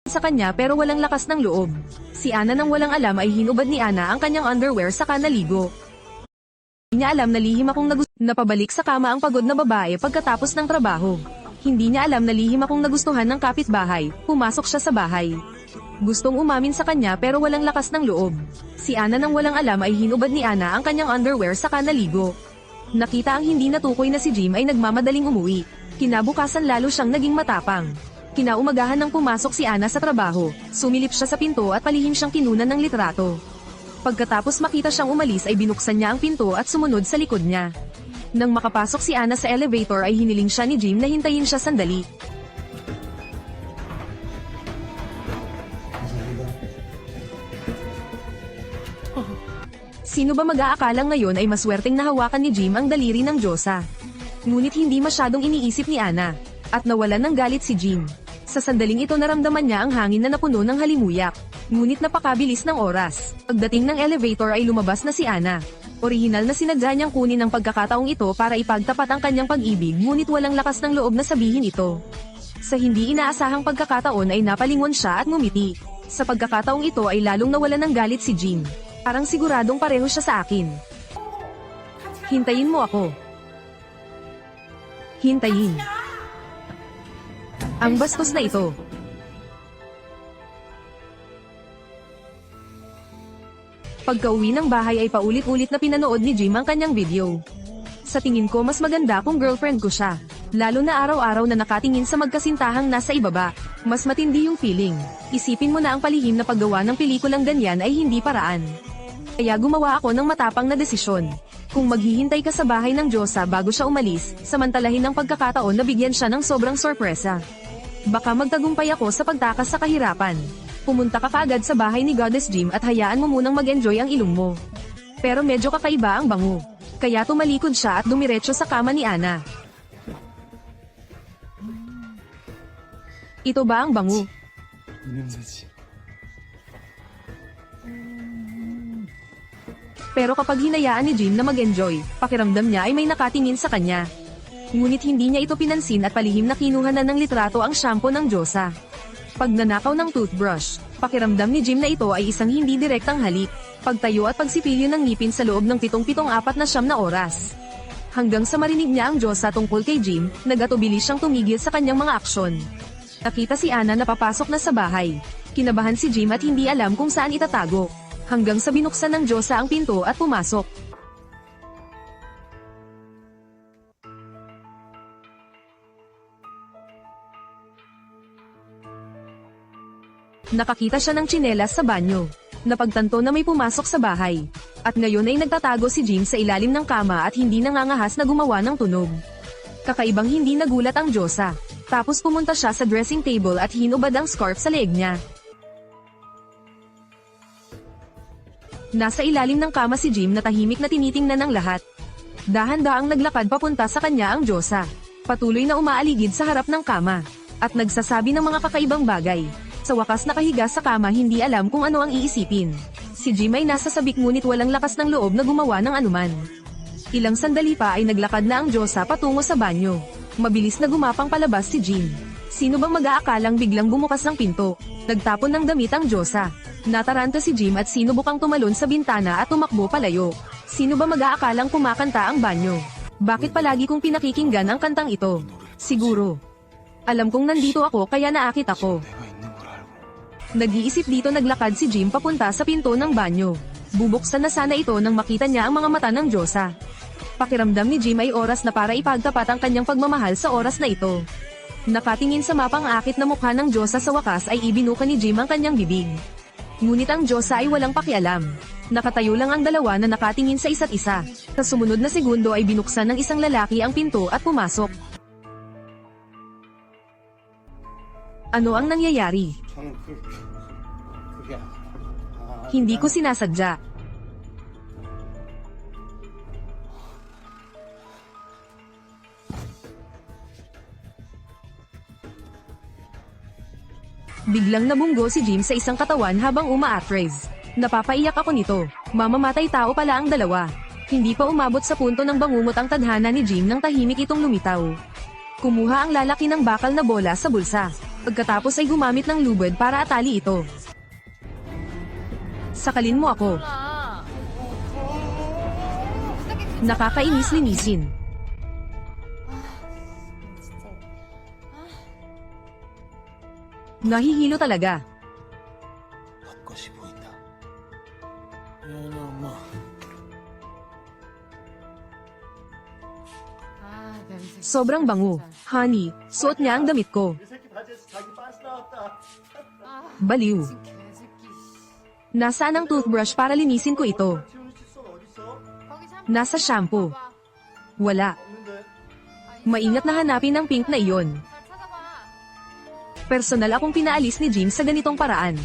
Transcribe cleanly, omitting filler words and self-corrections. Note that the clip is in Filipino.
sa kanya pero walang lakas ng loob. Si Ana nang walang alam ay hinubad ni Ana ang kanyang underwear saka naligo. Hindi niya alam na lihim akong napabalik sa kama ang pagod na babae pagkatapos ng trabaho. Hindi niya alam na lihim akong nagustuhan ng kapitbahay, pumasok siya sa bahay. Gustong umamin sa kanya pero walang lakas ng loob. Si Ana nang walang alam ay hinubad ni Ana ang kanyang underwear saka naligo. Nakita ang hindi natukoy na si Jim ay nagmamadaling umuwi. Kinabukasan lalo siyang naging matapang. Kinaumagahan nang pumasok si Ana sa trabaho, sumilip siya sa pinto at palihim siyang kinunan ng litrato. Pagkatapos makita siyang umalis ay binuksan niya ang pinto at sumunod sa likod niya. Nang makapasok si Ana sa elevator ay hiniling siya ni Jim na hintayin siya sandali. Sino ba mag-aakalang ngayon ay maswerteng nahawakan ni Jim ang daliri ng Diyosa? Ngunit hindi masyadong iniisip ni Ana, at nawalan ng galit si Jim. Sa sandaling ito naramdaman niya ang hangin na napuno ng halimuyak, ngunit napakabilis ng oras. Pagdating ng elevator ay lumabas na si Ana. Orihinal na sinadya niyang kunin ang pagkakataong ito para ipagtapat ang kanyang pag-ibig ngunit walang lakas ng loob na sabihin ito. Sa hindi inaasahang pagkakataon ay napalingon siya at ngumiti. Sa pagkakataong ito ay lalong nawalan ng galit si Jim. Parang siguradong pareho siya sa akin. Hintayin mo ako. Hintayin. Ang bastos na ito. Pagka-uwi ng bahay ay paulit-ulit na pinanood ni Jim ang kanyang video. Sa tingin ko mas maganda kung girlfriend ko siya. Lalo na araw-araw na nakatingin sa magkasintahang nasa ibaba. Mas matindi yung feeling. Isipin mo na ang palihim na paggawa ng pelikulang ganyan ay hindi paraan. Kaya gumawa ako ng matapang na desisyon. Kung maghihintay ka sa bahay ng Diyosa bago siya umalis, samantalahin ang pagkakataon na bigyan siya ng sobrang sorpresa. Baka magtagumpay ako sa pagtakas sa kahirapan. Pumunta ka kaagad sa bahay ni Goddess Jim at hayaan mo munang mag-enjoy ang ilong mo. Pero medyo kakaiba ang bango. Kaya tumalikod siya at dumiretso sa kama ni Ana. Ito ba ang bango? Pero kapag hinayaan ni Jim na mag-enjoy, pakiramdam niya ay may nakatingin sa kanya. Ngunit hindi niya ito pinansin at palihim na kinuha na ng litrato ang shampoo ng Diyosa. Pagnanakaw ng toothbrush, pakiramdam ni Jim na ito ay isang hindi direktang halik. Pagtayo at pagsipilyo ng ngipin sa loob ng 7-4 na oras. Hanggang sa marinig niya ang Diyosa tungkol kay Jim, nag-atubili siyang tumigil sa kanyang mga aksyon. Nakita si Ana na papasok na sa bahay. Kinabahan si Jim at hindi alam kung saan itatago. Hanggang sa binuksan ng Diyosa ang pinto at pumasok. Nakakita siya ng tsinelas sa banyo. Napagtanto na may pumasok sa bahay. At ngayon ay nagtatago si Jim sa ilalim ng kama at hindi nangangahas na gumawa ng tunog. Kakaibang hindi nagulat ang Diyosa. Tapos pumunta siya sa dressing table at hinubad ang scarf sa leeg niya. Nasa ilalim ng kama si Jim na tahimik na tinitingnan ng lahat. Dahan-daang naglakad papunta sa kanya ang Diyosa. Patuloy na umaaligid sa harap ng kama. At nagsasabi ng mga kakaibang bagay. Sa wakas nakahiga sa kama hindi alam kung ano ang iisipin. Si Jim ay nasa sabik ngunit walang lakas ng loob na gumawa ng anuman. Ilang sandali pa ay naglakad na ang Diyosa patungo sa banyo. Mabilis na gumapang palabas si Jim. Sino bang mag-aakalang biglang bumukas ng pinto? Nagtapon ng damit ang Diyosa. Nataranta si Jim at sinubukang tumalon sa bintana at tumakbo palayo. Sino ba mag-aakalang kumakanta ang banyo? Bakit palagi kong pinakikinggan ang kantang ito? Siguro. Alam kong nandito ako kaya naakit ako. Nag-iisip dito naglakad si Jim papunta sa pinto ng banyo. Bubuksan na sana ito nang makita niya ang mga mata ng Diyosa. Pakiramdam ni Jim ay oras na para ipagtapat ang kanyang pagmamahal sa oras na ito. Nakatingin sa mapang akit na mukha ng Diyosa sa wakas ay ibinuka ni Jim ang kanyang bibig. Ngunit ang Diyosa ay walang pakialam. Nakatayo lang ang dalawa na nakatingin sa isa't isa. Sa sumunod na segundo ay binuksan ng isang lalaki ang pinto at pumasok. Ano ang nangyayari? Hindi ko sinasadya. Biglang nabunggo si Jim sa isang katawan habang umaatres. Napapaiyak ako nito. Mamamatay tao pala ang dalawa. Hindi pa umabot sa punto ng bangumot ang tadhana ni Jim nang tahimik itong lumitaw. Kumuha ang lalaki ng bakal na bola sa bulsa. Pagkatapos ay gumamit ng lubid para atali ito. Sakalin mo ako. Nakakainis linisin. Nahihilo talaga. 벚꽃이 보인다. 미안해 엄마. Sobrang bango. Honey, suot niya ang damit ko. 이 새끼 바지에서 자기 빤스 나왔다. Baliw. Nasaan ang toothbrush para linisin ko ito? 지우는 칫솔 어딨어? Nasa shampoo. Wala. 없는데. Maingat na hanapin ang pink na iyon. Personal akong pinaalis ni Jim sa ganitong paraan.